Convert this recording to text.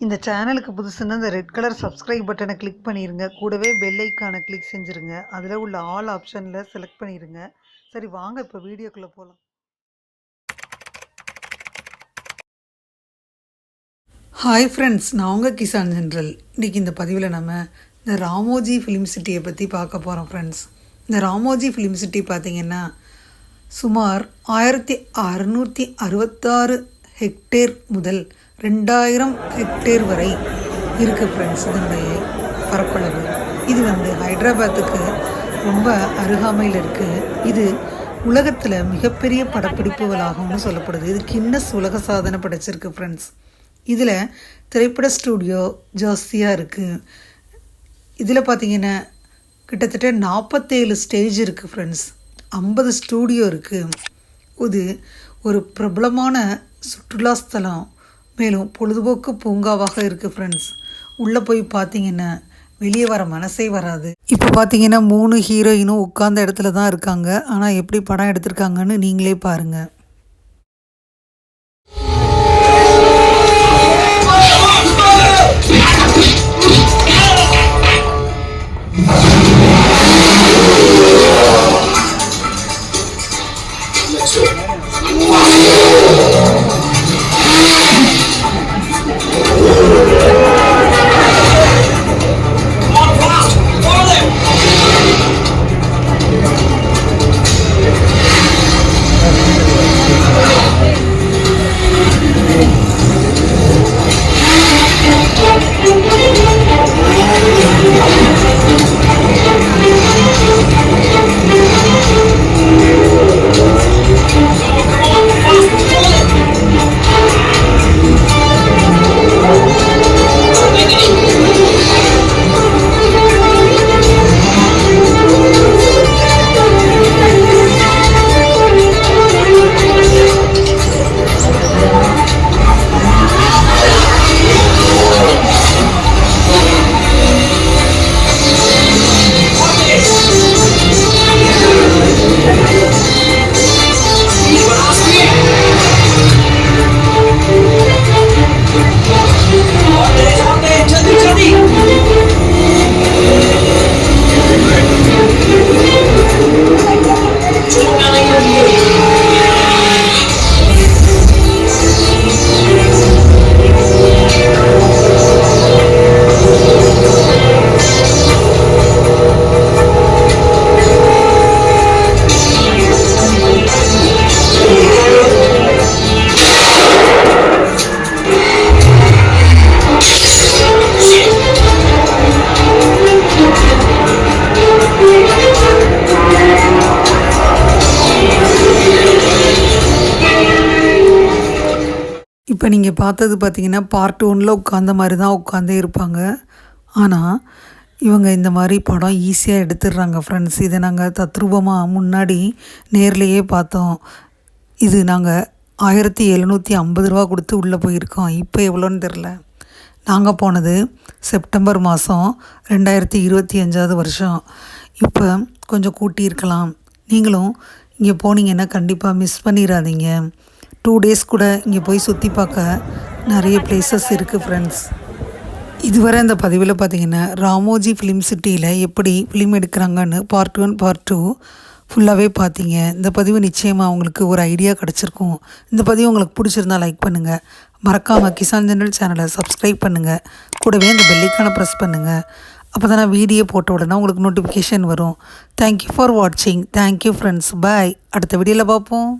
இந்த சேனலுக்கு புதுசுன்னா இந்த ரெட் கலர் சப்ஸ்கிரைப் பட்டனை கிளிக் பண்ணிடுங்க. கூடவே பெல் ஐக்கானை கிளிக் செஞ்சுருங்க. அதில் உள்ள ஆல் ஆப்ஷனில் செலக்ட் பண்ணிடுங்க. சரி வாங்க இப்போ வீடியோக்குள்ளே போகலாம். ஹாய் ஃப்ரெண்ட்ஸ், நான் உங்கள் கிசான் ஜென்ரல். இன்றைக்கி இந்த பதிவில் நம்ம இந்த ராமோஜி ஃபிலிம் சிட்டியை பற்றி பார்க்க போகிறோம் ஃப்ரெண்ட்ஸ். இந்த ராமோஜி ஃபிலிம் சிட்டி பார்த்திங்கன்னா சுமார் 1666 ஹெக்டேர் முதல் 2000 ஹெக்டேர் வரை இருக்குது ஃப்ரெண்ட்ஸ். இதனுடைய பரப்பளவு இது ஹைதராபாத்துக்கு ரொம்ப அருகாமையில் இருக்குது. இது உலகத்தில் மிகப்பெரிய படப்பிடிப்பு வளாகம்னு சொல்லப்படுது. இது கின்னஸ் உலக சாதனை படைச்சிருக்கு ஃப்ரெண்ட்ஸ். இதில் திரைப்பட ஸ்டூடியோ ஜாஸ்தியாக இருக்குது. இதில் பார்த்திங்கன்னா கிட்டத்தட்ட 47 ஸ்டேஜ் இருக்குது ஃப்ரெண்ட்ஸ். 50 ஸ்டூடியோ இருக்குது. இது ஒரு பிரபலமான சுற்றுலாஸ்தலம், மேலும் பொழுதுபோக்கு பூங்காவாக இருக்குது ஃப்ரெண்ட்ஸ். உள்ளே போய் பார்த்தீங்கன்னா வெளியே வர மனசே வராது. இப்போ பார்த்தீங்கன்னா 3 ஹீரோயினும் உட்கார்ந்த இடத்துல தான் இருக்காங்க. ஆனால் எப்படி படம் எடுத்திருக்காங்கன்னு நீங்களே பாருங்கள். இப்போ நீங்கள் பார்த்தது பார்த்திங்கன்னா பார்ட் 1ல் உட்காந்த மாதிரி தான் உட்காந்தே இருப்பாங்க. ஆனால் இவங்க இந்த மாதிரி படம் ஈஸியாக எடுத்துடுறாங்க ஃப்ரெண்ட்ஸ். இதை நாங்கள் தத்ரூபமாக முன்னாடி நேர்லேயே பார்த்தோம். இது நாங்கள் 1750 ரூபா கொடுத்து உள்ளே போயிருக்கோம். இப்போ எவ்வளோன்னு தெரில. நாங்கள் போனது செப்டம்பர் மாதம் 2025 வருஷம். இப்போ கொஞ்சம் கூட்டியிருக்கலாம். நீங்களும் இங்கே போனீங்கன்னா கண்டிப்பாக மிஸ் பண்ணிடாதீங்க. 2 days கூட இங்கே போய் சுற்றி பார்க்க நிறைய பிளேசஸ் இருக்குது ஃப்ரெண்ட்ஸ். இதுவரை இந்த பதிவில் பார்த்திங்கன்னா ராமோஜி ஃபிலிம் சிட்டியில் எப்படி ஃபிலிம் எடுக்கிறாங்கன்னு பார்ட் 1 பார்ட் 2 ஃபுல்லாகவே பார்த்தீங்க. இந்த பதிவு நிச்சயமாக உங்களுக்கு ஒரு ஐடியா கிடச்சிருக்கும். இந்த பதிவு உங்களுக்கு பிடிச்சிருந்தால் லைக் பண்ணுங்கள். மறக்காமல் கிசான் ஜென்ரல் சேனலை சப்ஸ்கிரைப் பண்ணுங்கள். கூடவே இந்த பெல்லைக்கான ப்ரெஸ் பண்ணுங்கள். அப்போ தான் நான் வீடியோ போட்ட உடனே உங்களுக்கு நோட்டிஃபிகேஷன் வரும். தேங்க்யூ ஃபார் வாட்சிங். Thank you friends. பாய். அடுத்த வீடியோவில் பார்ப்போம்.